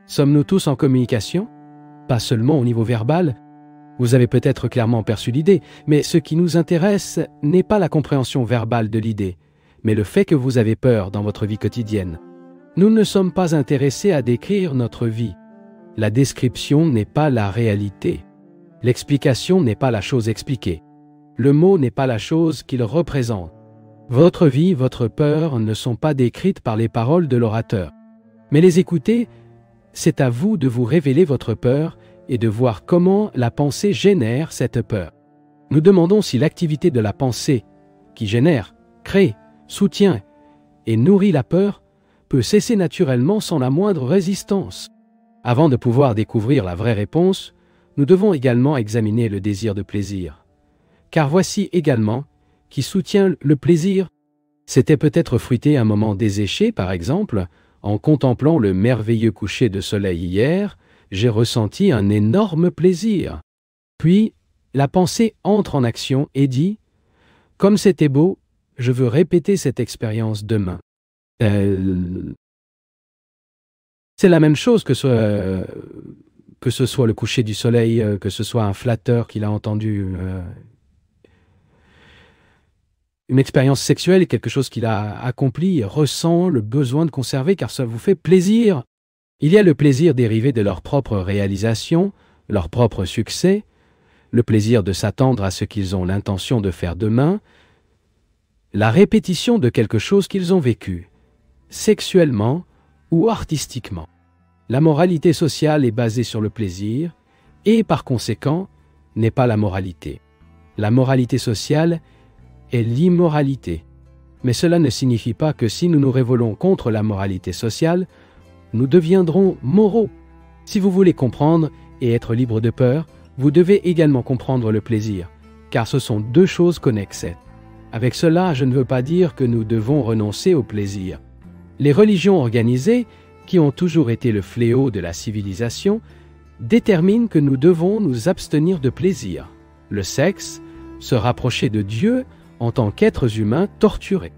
Sommes-nous tous en communication? Pas seulement au niveau verbal. Vous avez peut-être clairement perçu l'idée, mais ce qui nous intéresse n'est pas la compréhension verbale de l'idée, mais le fait que vous avez peur dans votre vie quotidienne. Nous ne sommes pas intéressés à décrire notre vie. La description n'est pas la réalité. L'explication n'est pas la chose expliquée. Le mot n'est pas la chose qu'il représente. Votre vie, votre peur ne sont pas décrites par les paroles de l'orateur. Mais les écouter, c'est à vous de vous révéler votre peur et de voir comment la pensée génère cette peur. Nous demandons si l'activité de la pensée, qui génère, crée, soutient et nourrit la peur, peut cesser naturellement sans la moindre résistance. Avant de pouvoir découvrir la vraie réponse, nous devons également examiner le désir de plaisir. Car voici également qui soutient le plaisir. C'était peut-être fruité un moment desséché, par exemple, en contemplant le merveilleux coucher de soleil hier, j'ai ressenti un énorme plaisir. Puis, la pensée entre en action et dit « Comme c'était beau, je veux répéter cette expérience demain. » C'est la même chose que ce soit le coucher du soleil, que ce soit un flatteur qu'il a entendu. Une expérience sexuelle est quelque chose qu'il a accompli et ressent le besoin de conserver car ça vous fait plaisir. Il y a le plaisir dérivé de leur propre réalisation, leur propre succès, le plaisir de s'attendre à ce qu'ils ont l'intention de faire demain, la répétition de quelque chose qu'ils ont vécu, sexuellement ou artistiquement. La moralité sociale est basée sur le plaisir et, par conséquent, n'est pas la moralité. La moralité sociale est l'immoralité. Mais cela ne signifie pas que si nous nous révolons contre la moralité sociale, nous deviendrons moraux. Si vous voulez comprendre et être libre de peur, vous devez également comprendre le plaisir, car ce sont deux choses connexes. Avec cela, je ne veux pas dire que nous devons renoncer au plaisir. Les religions organisées, qui ont toujours été le fléau de la civilisation, déterminent que nous devons nous abstenir de plaisir. Le sexe, se rapprocher de Dieu en tant qu'êtres humains torturés.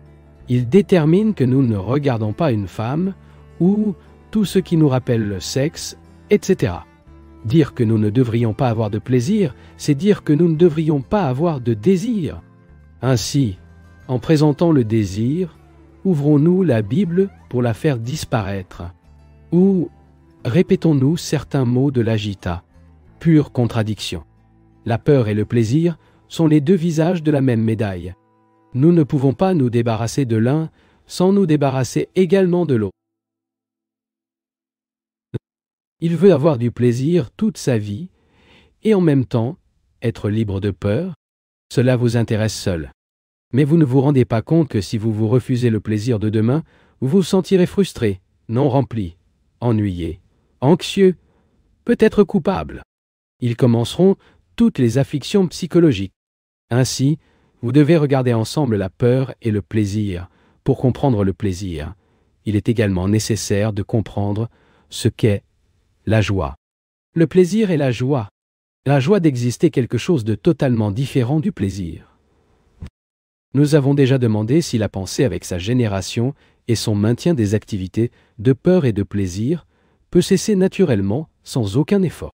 Ils déterminent que nous ne regardons pas une femme ou tout ce qui nous rappelle le sexe, etc. Dire que nous ne devrions pas avoir de plaisir, c'est dire que nous ne devrions pas avoir de désir. Ainsi, en présentant le désir, ouvrons-nous la Bible pour la faire disparaître? Ou répétons-nous certains mots de l'Agita? Pure contradiction. La peur et le plaisir sont les deux visages de la même médaille. Nous ne pouvons pas nous débarrasser de l'un sans nous débarrasser également de l'autre. Il veut avoir du plaisir toute sa vie et en même temps être libre de peur. Cela vous intéresse seul. Mais vous ne vous rendez pas compte que si vous vous refusez le plaisir de demain, vous vous sentirez frustré, non rempli, ennuyé, anxieux, peut-être coupable. Ils commenceront toutes les afflictions psychologiques. Ainsi, vous devez regarder ensemble la peur et le plaisir. Pour comprendre le plaisir, il est également nécessaire de comprendre ce qu'est la joie. Le plaisir est la joie d'exister quelque chose de totalement différent du plaisir. Nous avons déjà demandé si la pensée avec sa génération et son maintien des activités de peur et de plaisir peut cesser naturellement sans aucun effort.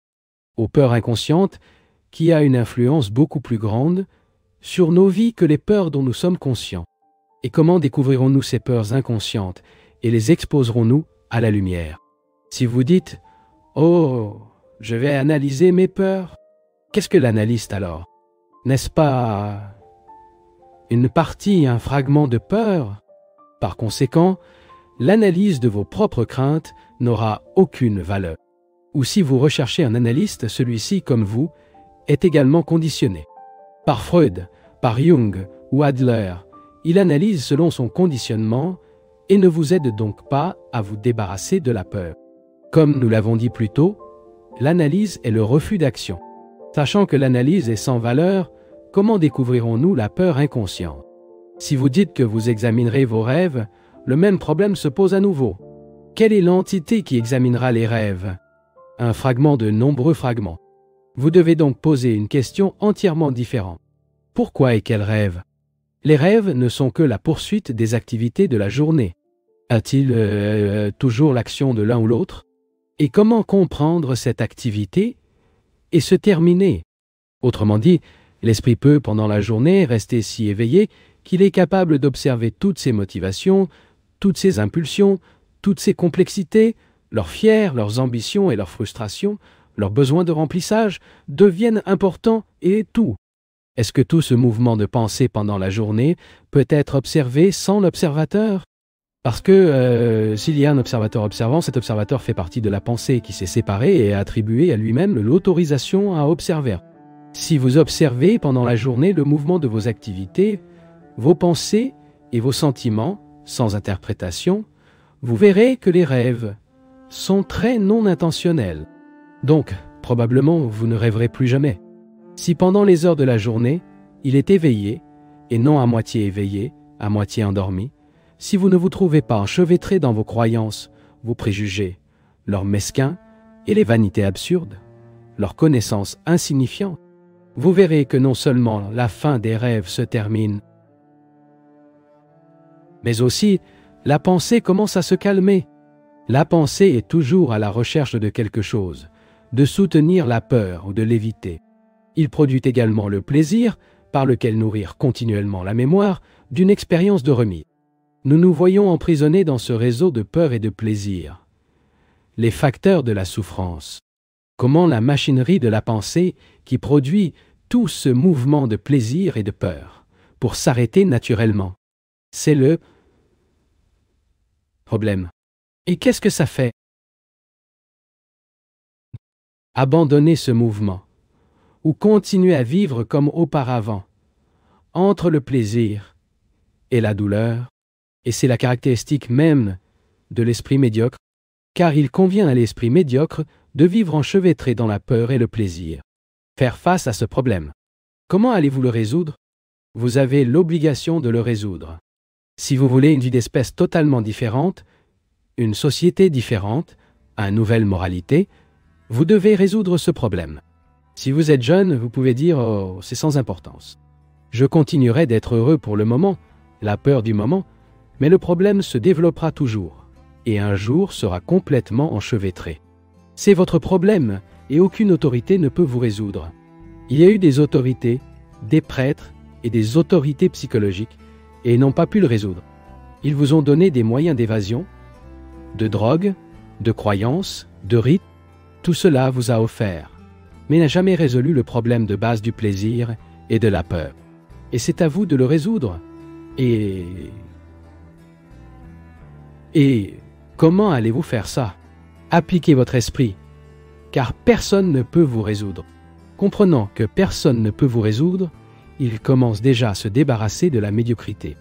Aux peurs inconscientes, qui a une influence beaucoup plus grande sur nos vies que les peurs dont nous sommes conscients. Et comment découvrirons-nous ces peurs inconscientes et les exposerons-nous à la lumière? Si vous dites « Oh, je vais analyser mes peurs », qu'est-ce que l'analyste alors? N'est-ce pas une partie, un fragment de peur? Par conséquent, l'analyse de vos propres craintes n'aura aucune valeur. Ou si vous recherchez un analyste, celui-ci, comme vous, est également conditionné. Par Freud, par Jung ou Adler, il analyse selon son conditionnement et ne vous aide donc pas à vous débarrasser de la peur. Comme nous l'avons dit plus tôt, l'analyse est le refus d'action. Sachant que l'analyse est sans valeur, comment découvrirons-nous la peur inconsciente? Si vous dites que vous examinerez vos rêves, le même problème se pose à nouveau. Quelle est l'entité qui examinera les rêves? Un fragment de nombreux fragments. Vous devez donc poser une question entièrement différente. Pourquoi et quels rêves? Les rêves ne sont que la poursuite des activités de la journée. A-t-il toujours l'action de l'un ou l'autre? Et comment comprendre cette activité et se terminer? Autrement dit, l'esprit peut, pendant la journée, rester si éveillé qu'il est capable d'observer toutes ses motivations, toutes ses impulsions, toutes ses complexités, leurs fiers, leurs ambitions et leurs frustrations, leurs besoins de remplissage deviennent importants et tout. Est-ce que tout ce mouvement de pensée pendant la journée peut être observé sans l'observateur? Parce que s'il y a un observateur observant, cet observateur fait partie de la pensée qui s'est séparée et a attribué à lui-même l'autorisation à observer. Si vous observez pendant la journée le mouvement de vos activités, vos pensées et vos sentiments, sans interprétation, vous verrez que les rêves sont très non intentionnels. Donc, probablement, vous ne rêverez plus jamais. Si pendant les heures de la journée, il est éveillé, et non à moitié éveillé, à moitié endormi, si vous ne vous trouvez pas enchevêtré dans vos croyances, vos préjugés, leurs mesquins et les vanités absurdes, leurs connaissances insignifiantes, vous verrez que non seulement la fin des rêves se termine, mais aussi la pensée commence à se calmer. La pensée est toujours à la recherche de quelque chose, de soutenir la peur ou de l'éviter. Il produit également le plaisir, par lequel nourrir continuellement la mémoire, d'une expérience de remise. Nous nous voyons emprisonnés dans ce réseau de peur et de plaisir. Les facteurs de la souffrance. Comment la machinerie de la pensée qui produit tout ce mouvement de plaisir et de peur, pour s'arrêter naturellement. C'est le problème. Et qu'est-ce que ça fait? Abandonner ce mouvement, ou continuer à vivre comme auparavant, entre le plaisir et la douleur, et c'est la caractéristique même de l'esprit médiocre, car il convient à l'esprit médiocre de vivre enchevêtré dans la peur et le plaisir. Faire face à ce problème. Comment allez-vous le résoudre? Vous avez l'obligation de le résoudre. Si vous voulez une vie d'espèce totalement différente, une société différente, une nouvelle moralité, vous devez résoudre ce problème. Si vous êtes jeune, vous pouvez dire « Oh, c'est sans importance. Je continuerai d'être heureux pour le moment, la peur du moment, mais le problème se développera toujours, et un jour sera complètement enchevêtré. C'est votre problème, et aucune autorité ne peut vous résoudre. Il y a eu des autorités, des prêtres et des autorités psychologiques, et ils n'ont pas pu le résoudre. Ils vous ont donné des moyens d'évasion, de drogue, de croyances, de rites. Tout cela vous a offert, mais n'a jamais résolu le problème de base du plaisir et de la peur. Et c'est à vous de le résoudre. Et comment allez-vous faire ça? Appliquez votre esprit, car personne ne peut vous résoudre. Comprenant que personne ne peut vous résoudre, il commence déjà à se débarrasser de la médiocrité.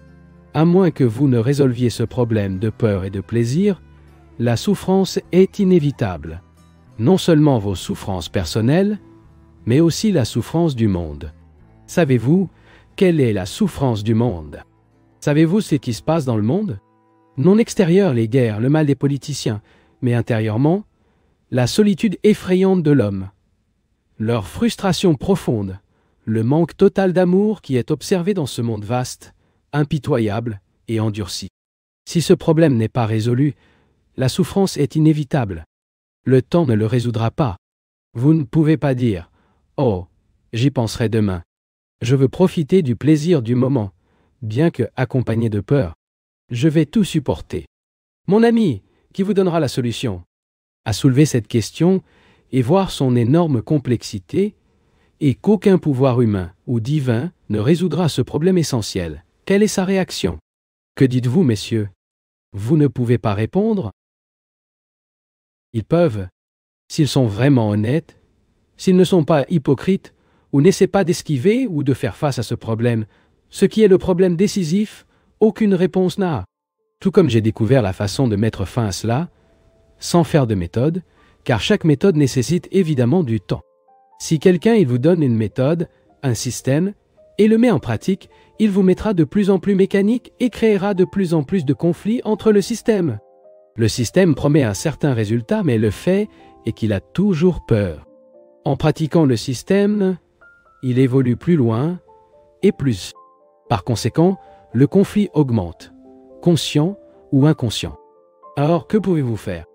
À moins que vous ne résolviez ce problème de peur et de plaisir, la souffrance est inévitable. Non seulement vos souffrances personnelles, mais aussi la souffrance du monde. Savez-vous quelle est la souffrance du monde? Savez-vous ce qui se passe dans le monde? Non extérieur les guerres, le mal des politiciens, mais intérieurement, la solitude effrayante de l'homme, leur frustration profonde, le manque total d'amour qui est observé dans ce monde vaste, impitoyable et endurci. Si ce problème n'est pas résolu, la souffrance est inévitable. Le temps ne le résoudra pas. Vous ne pouvez pas dire « Oh, j'y penserai demain. Je veux profiter du plaisir du moment, bien que accompagné de peur. Je vais tout supporter. » Mon ami, qui vous donnera la solution? À soulever cette question et voir son énorme complexité et qu'aucun pouvoir humain ou divin ne résoudra ce problème essentiel. Quelle est sa réaction? Que dites-vous, messieurs? Vous ne pouvez pas répondre? Ils peuvent, s'ils sont vraiment honnêtes, s'ils ne sont pas hypocrites ou n'essaient pas d'esquiver ou de faire face à ce problème, ce qui est le problème décisif, aucune réponse n'a. Tout comme j'ai découvert la façon de mettre fin à cela, sans faire de méthode, car chaque méthode nécessite évidemment du temps. Si quelqu'un il vous donne une méthode, un système, et le met en pratique, il vous mettra de plus en plus mécanique et créera de plus en plus de conflits entre le système. Le système promet un certain résultat, mais le fait est qu'il a toujours peur. En pratiquant le système, il évolue plus loin et plus. Par conséquent, le conflit augmente, conscient ou inconscient. Alors, que pouvez-vous faire?